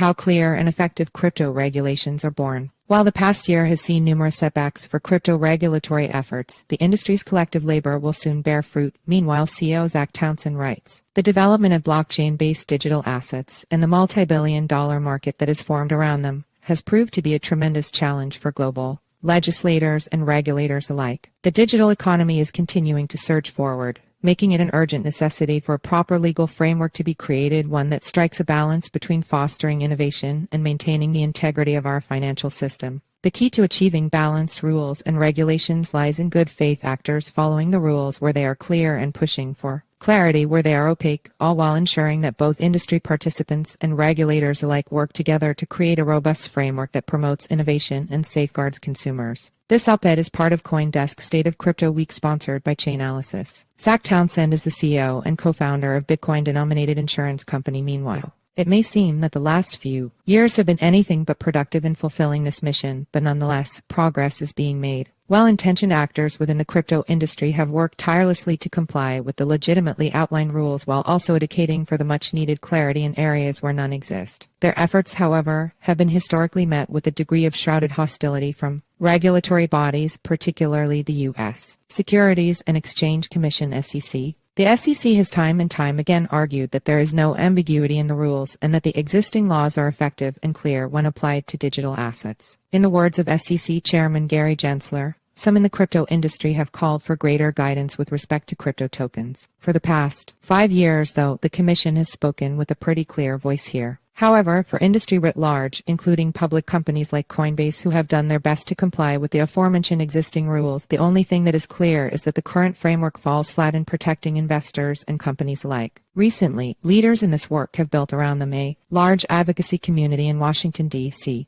how clear and effective crypto regulations are born. While the past year has seen numerous setbacks for crypto regulatory efforts, the industry's collective labor will soon bear fruit. Meanwhile, CEO Zac Townsend writes, "The development of blockchain-based digital assets and the multi-billion-dollar market that is formed around them has proved to be a tremendous challenge for global legislators and regulators alike. The digital economy is continuing to surge forward, making it an urgent necessity for a proper legal framework to be created, one that strikes a balance between fostering innovation and maintaining the integrity of our financial system. The key to achieving balanced rules and regulations lies in good faith actors following the rules where they are clear and pushing for clarity where they are opaque, all while ensuring that both industry participants and regulators alike work together to create a robust framework that promotes innovation and safeguards consumers." This op-ed is part of CoinDesk's State of Crypto Week sponsored by Chainalysis. Zac Townsend is the CEO and co-founder of Bitcoin-denominated insurance company. Meanwhile, it may seem that the last few years have been anything but productive in fulfilling this mission, but nonetheless, progress is being made. Well-intentioned actors within the crypto industry have worked tirelessly to comply with the legitimately outlined rules while also advocating for the much-needed clarity in areas where none exist. Their efforts, however, have been historically met with a degree of shrouded hostility from regulatory bodies, particularly the U.S. Securities and Exchange Commission (SEC). The SEC has time and time again argued that there is no ambiguity in the rules and that the existing laws are effective and clear when applied to digital assets. In the words of SEC Chairman Gary Gensler, some in the crypto industry have called for greater guidance with respect to crypto tokens. For the past 5 years, though, the Commission has spoken with a pretty clear voice here. However, for industry writ large, including public companies like Coinbase who have done their best to comply with the aforementioned existing rules, the only thing that is clear is that the current framework falls flat in protecting investors and companies alike. Recently, leaders in this work have built around them a large advocacy community in Washington, D.C.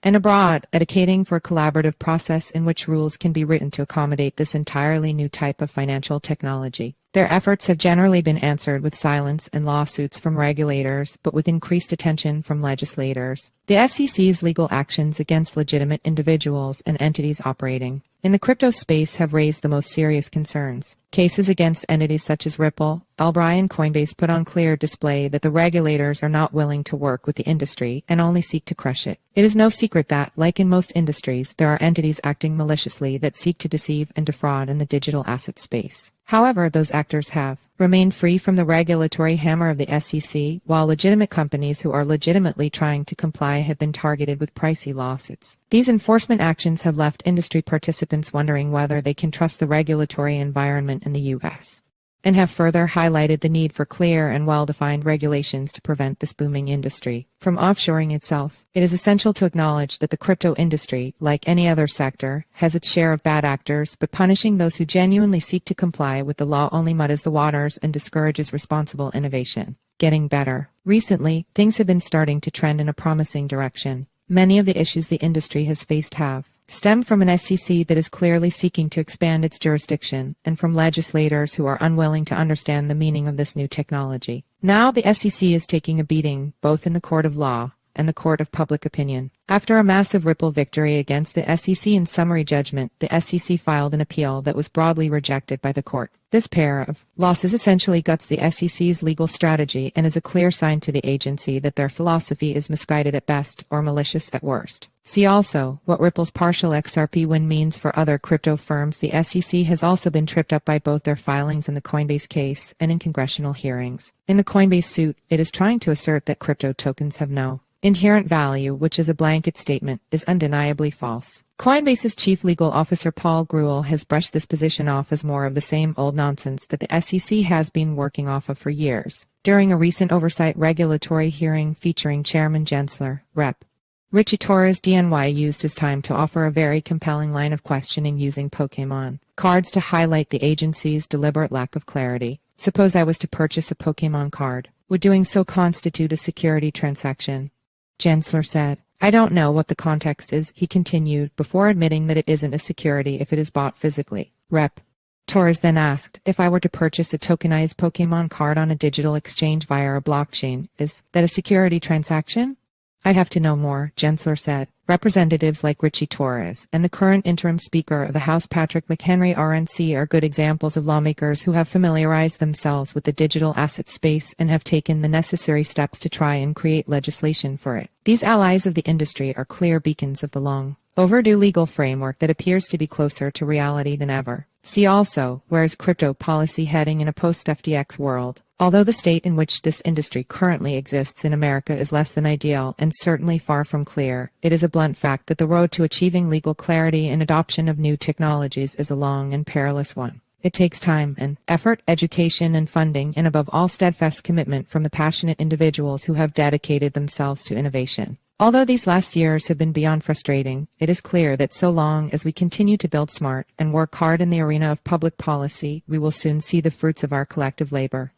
and abroad, advocating for a collaborative process in which rules can be written to accommodate this entirely new type of financial technology. Their efforts have generally been answered with silence and lawsuits from regulators, but with increased attention from legislators. The SEC's legal actions against legitimate individuals and entities operating in the crypto space have raised the most serious concerns. Cases against entities such as Ripple, Albright, and Coinbase put on clear display that the regulators are not willing to work with the industry and only seek to crush it. It is no secret that, like in most industries, there are entities acting maliciously that seek to deceive and defraud in the digital asset space. However, those actors have remained free from the regulatory hammer of the SEC, while legitimate companies who are legitimately trying to comply have been targeted with pricey lawsuits. These enforcement actions have left industry participants wondering whether they can trust the regulatory environment in the U.S. and have further highlighted the need for clear and well-defined regulations to prevent this booming industry from offshoring itself. It is essential to acknowledge that the crypto industry, like any other sector, has its share of bad actors, but punishing those who genuinely seek to comply with the law only muddies the waters and discourages responsible innovation. Getting better. Recently, things have been starting to trend in a promising direction. Many of the issues the industry has faced have stemmed from an SEC that is clearly seeking to expand its jurisdiction, and from legislators who are unwilling to understand the meaning of this new technology. Now the SEC is taking a beating, both in the court of law and the court of public opinion. After a massive Ripple victory against the SEC in summary judgment, the SEC filed an appeal that was broadly rejected by the court. This pair of losses essentially guts the SEC's legal strategy and is a clear sign to the agency that their philosophy is misguided at best or malicious at worst. See also what Ripple's partial XRP win means for other crypto firms. The SEC has also been tripped up by both their filings in the Coinbase case and in congressional hearings. In the Coinbase suit, it is trying to assert that crypto tokens have no inherent value, which is a blanket statement, is undeniably false. Coinbase's chief legal officer Paul Grewal has brushed this position off as more of the same old nonsense that the SEC has been working off of for years. During a recent oversight regulatory hearing featuring Chairman Gensler, Rep. Richie Torres DNY used his time to offer a very compelling line of questioning using Pokemon cards to highlight the agency's deliberate lack of clarity. Suppose I was to purchase a Pokemon card. Would doing so constitute a security transaction? Gensler said, "I don't know what the context is," he continued, before admitting that it isn't a security if it is bought physically. Rep. Torres then asked, "If I were to purchase a tokenized Pokemon card on a digital exchange via a blockchain, is that a security transaction?" I'd have to know more, Gensler said. Representatives like Richie Torres and the current interim Speaker of the House Patrick McHenry RNC are good examples of lawmakers who have familiarized themselves with the digital asset space and have taken the necessary steps to try and create legislation for it. These allies of the industry are clear beacons of the long overdue legal framework that appears to be closer to reality than ever. See also, where is crypto policy heading in a post-FTX world? Although the state in which this industry currently exists in America is less than ideal and certainly far from clear, it is a blunt fact that the road to achieving legal clarity and adoption of new technologies is a long and perilous one. It takes time and effort, education and funding, and above all steadfast commitment from the passionate individuals who have dedicated themselves to innovation. Although these last years have been beyond frustrating, it is clear that so long as we continue to build smart and work hard in the arena of public policy, we will soon see the fruits of our collective labor.